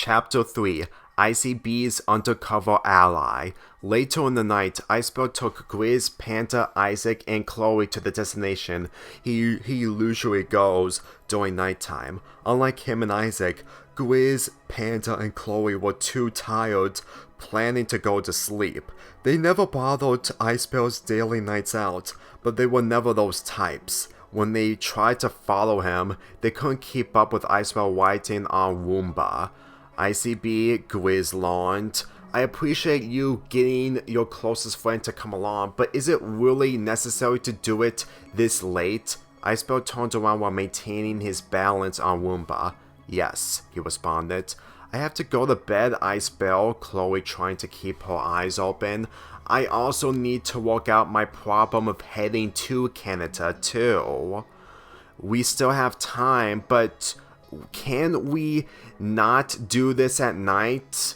Chapter 3 ICB's Undercover Ally. Later in the night, Icebell took Grizz, Panda, Isaac, and Chloe to the destination he usually goes during nighttime. Unlike him and Isaac, Grizz, Panda, and Chloe were too tired, planning to go to sleep. They never bothered Icebell's daily nights out, but they were never those types. When they tried to follow him, they couldn't keep up with Icebell writing on Roomba. ICB, Grizz lawned. I appreciate you getting your closest friend to come along, but is it really necessary to do it this late? Icebell turned around while maintaining his balance on Roomba. Yes, he responded. I have to go to bed, Icebell, Chloe trying to keep her eyes open. I also need to work out my problem of heading to Canada too. We still have time, but can we not do this at night?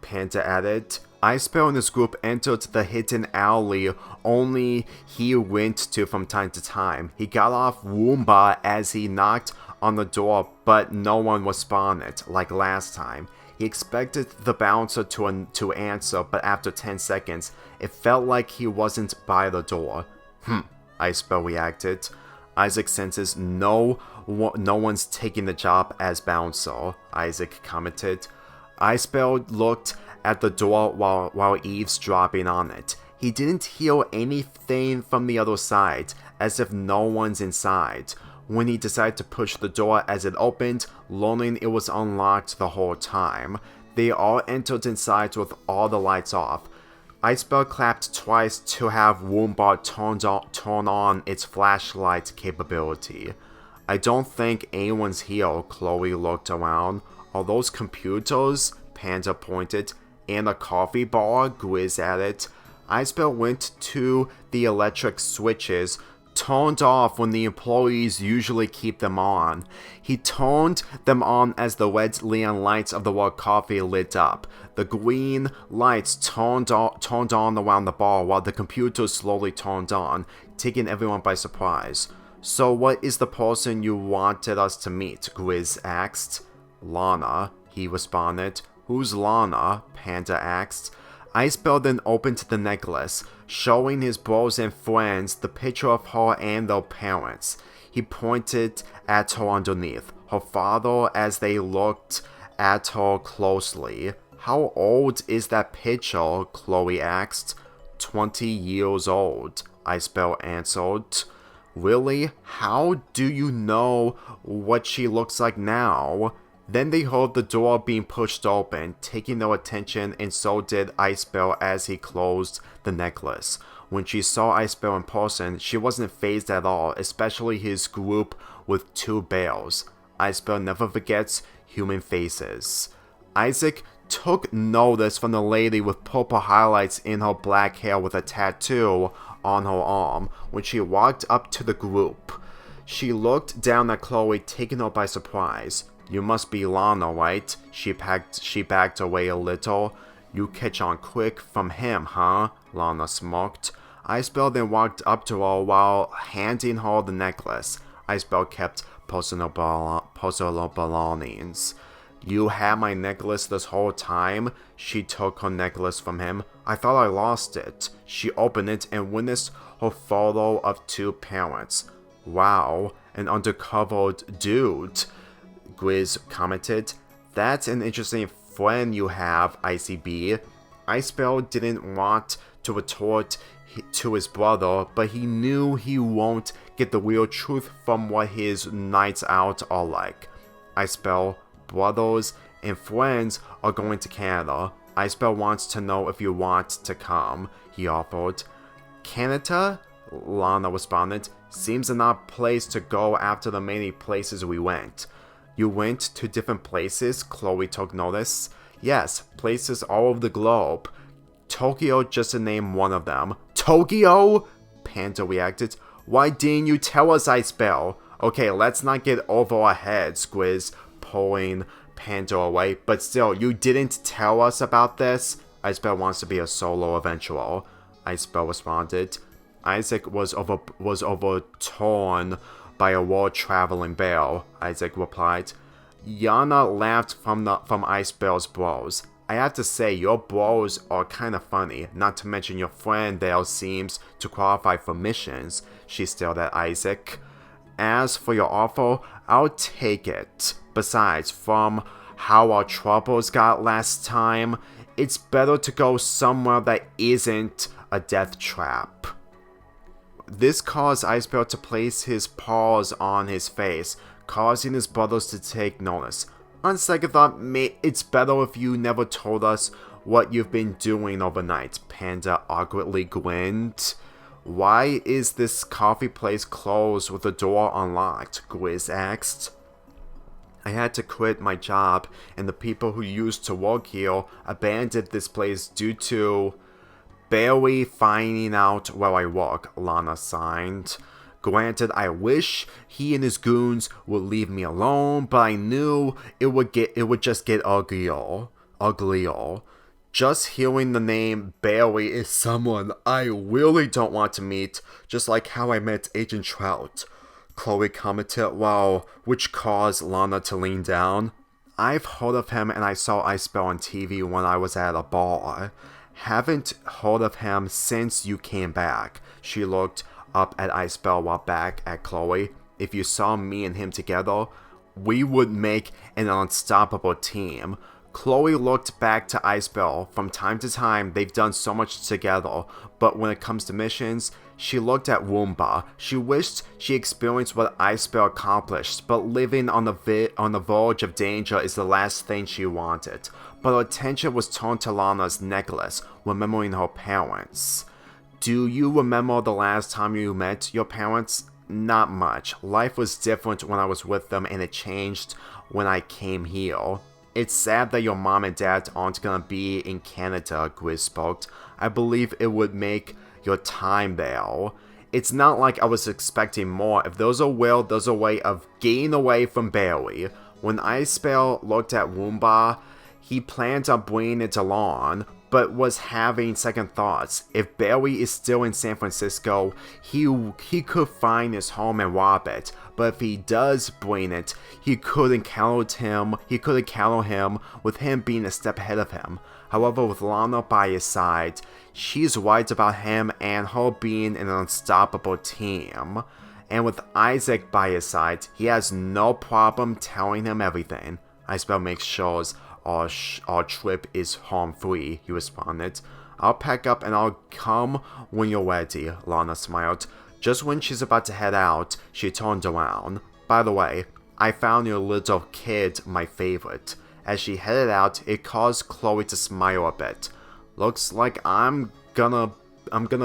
Panda added. Icebell and his group entered the hidden alley only he went to from time to time. He got off Roomba as he knocked on the door, but no one responded, like last time. He expected the bouncer to answer, but after 10 seconds, it felt like he wasn't by the door. Icebell reacted. Isaac senses no one's taking the job as bouncer, Isaac commented. Icebell looked at the door while eavesdropping on it. He didn't hear anything from the other side, as if no one's inside. When he decided to push the door as it opened, learning it was unlocked the whole time. They all entered inside with all the lights off. Icebell clapped twice to have Roomba turn on its flashlight capability. I don't think anyone's here, Chloe looked around. Are those computers? Panda pointed. And a coffee bar? Grizz added. Icebell went to the electric switches, turned off when the employees usually keep them on. He turned them on as the red neon lights of the word coffee lit up. The green lights turned on around the bar while the computers slowly turned on, taking everyone by surprise. So what is the person you wanted us to meet? Grizz asked. Lana, he responded. Who's Lana? Panda asked. Icebell then opened the necklace, showing his bros and friends the picture of her and their parents. He pointed at her underneath, her father, as they looked at her closely. How old is that picture? Chloe asked. 20 years old, Icebell answered. Really? How do you know what she looks like now? Then they heard the door being pushed open, taking their attention, and so did Icebell as he closed the necklace. When she saw Icebell in person, she wasn't fazed at all, especially his group with two bears. Icebell never forgets human faces. Isaac took notice from the lady with purple highlights in her black hair with a tattoo on her arm when she walked up to the group. She looked down at Chloe, taking her by surprise. You must be Lana, right? She backed away a little. You catch on quick from him, huh? Lana smirked. Icebell then walked up to her while handing her the necklace. Icebell kept personal belongings. You had my necklace this whole time? She took her necklace from him. I thought I lost it. She opened it and witnessed her photo of two parents. Wow, an undercover dude. Grizz commented. That's an interesting friend you have, ICB. Icebell didn't want to retort to his brother, but he knew he won't get the real truth from what his nights out are like. Icebell, brothers, and friends are going to Canada. Icebell wants to know if you want to come, he offered. Canada? Lana responded. Seems an odd place to go after the many places we went. You went to different places? Chloe took notice. Yes, places all over the globe. Tokyo just to name one of them. Tokyo? Panda reacted. Why didn't you tell us, Icebell? Okay, let's not get over our heads, Grizz, pulling Panda away. But still, you didn't tell us about this? Icebell wants to be a solo eventual. Icebell responded. Isaac was overtorn by a world-traveling bear, Isaac replied. Yana laughed from Icebell's bros. I have to say, your bros are kinda funny, not to mention your friend Dale seems to qualify for missions, she stared at Isaac. As for your offer, I'll take it. Besides, from how our troubles got last time, it's better to go somewhere that isn't a death trap. This caused Icebell to place his paws on his face, causing his brothers to take notice. On second thought, it's better if you never told us what you've been doing overnight, Panda awkwardly grinned. Why is this coffee place closed with the door unlocked? Grizz asked. I had to quit my job, and the people who used to work here abandoned this place due to barely finding out where I work, Lana signed. Granted, I wish he and his goons would leave me alone, but I knew it would just get uglier. Just hearing the name Barry is someone I really don't want to meet, just like how I met Agent Trout, Chloe commented, which caused Lana to lean down. I've heard of him and I saw Icebell on TV when I was at a bar. Haven't heard of him since you came back. She looked up at Icebell while back at Chloe. If you saw me and him together, we would make an unstoppable team. Chloe looked back to Icebell. From time to time, they've done so much together, but when it comes to missions, she looked at Woomba. She wished she experienced what Icebell accomplished, but living on the verge of danger is the last thing she wanted. But her attention was turned to Lana's necklace, remembering her parents. Do you remember the last time you met your parents? Not much. Life was different when I was with them, and it changed when I came here. It's sad that your mom and dad aren't gonna be in Canada, Grizz spoke. I believe it would make your time there. It's not like I was expecting more. If there's a will, there's a way of getting away from Barry. When Icebell looked at Woomba, he planned on bringing it along, but was having second thoughts. If Barry is still in San Francisco, he could find his home and rob it. But if he does bring it, he could encounter him with him being a step ahead of him. However, with Lana by his side, she's right about him and her being an unstoppable team. And with Isaac by his side, he has no problem telling him everything. Icebell makes sure our trip is harm-free, he responded. I'll pack up and I'll come when you're ready, Lana smiled. Just when she's about to head out, she turned around. By the way, I found your little kid my favorite. As she headed out, it caused Chloe to smile a bit. Looks like I'm gonna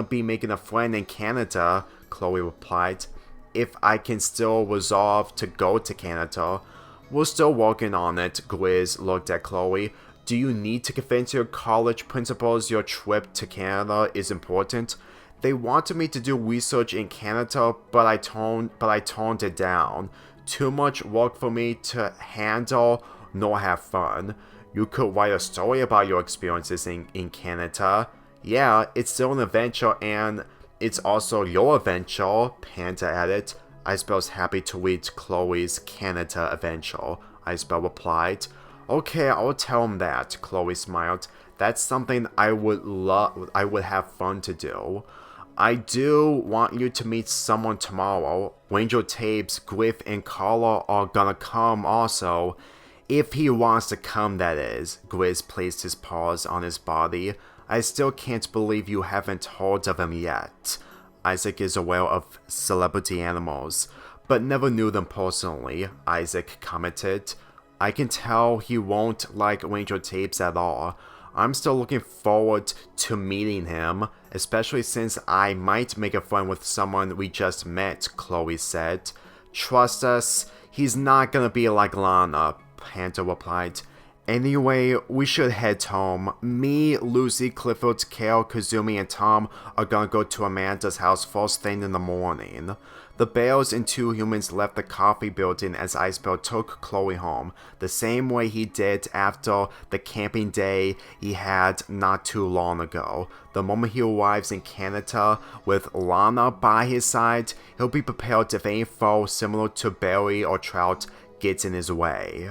be making a friend in Canada, Chloe replied. If I can still resolve to go to Canada. We're still working on it, Grizz looked at Chloe. Do you need to convince your college principals your trip to Canada is important? They wanted me to do research in Canada, but I toned it down. Too much work for me to handle nor have fun. You could write a story about your experiences in Canada. Yeah, it's still an adventure and it's also your adventure, Panda added. Icebell's happy to read Chloe's Canada adventure, Icebell replied. Okay, I'll tell him that, Chloe smiled. That's something I would have fun to do. I do want you to meet someone tomorrow. Ranger Tapes, Griff, and Carla are gonna come also. If he wants to come, that is. Grizz placed his paws on his body. I still can't believe you haven't heard of him yet. Isaac is aware of celebrity animals, but never knew them personally, Isaac commented. I can tell he won't like Ranger Tapes at all. I'm still looking forward to meeting him, especially since I might make a friend with someone we just met, Chloe said. Trust us, he's not gonna be like Lana, Panda replied. Anyway, we should head home. Me, Lucy, Clifford, Kale, Kazumi, and Tom are gonna go to Amanda's house first thing in the morning. The bears and two humans left the coffee building as Icebell took Chloe home, the same way he did after the camping day he had not too long ago. The moment he arrives in Canada with Lana by his side, he'll be prepared if any foe similar to Barry or Trout gets in his way.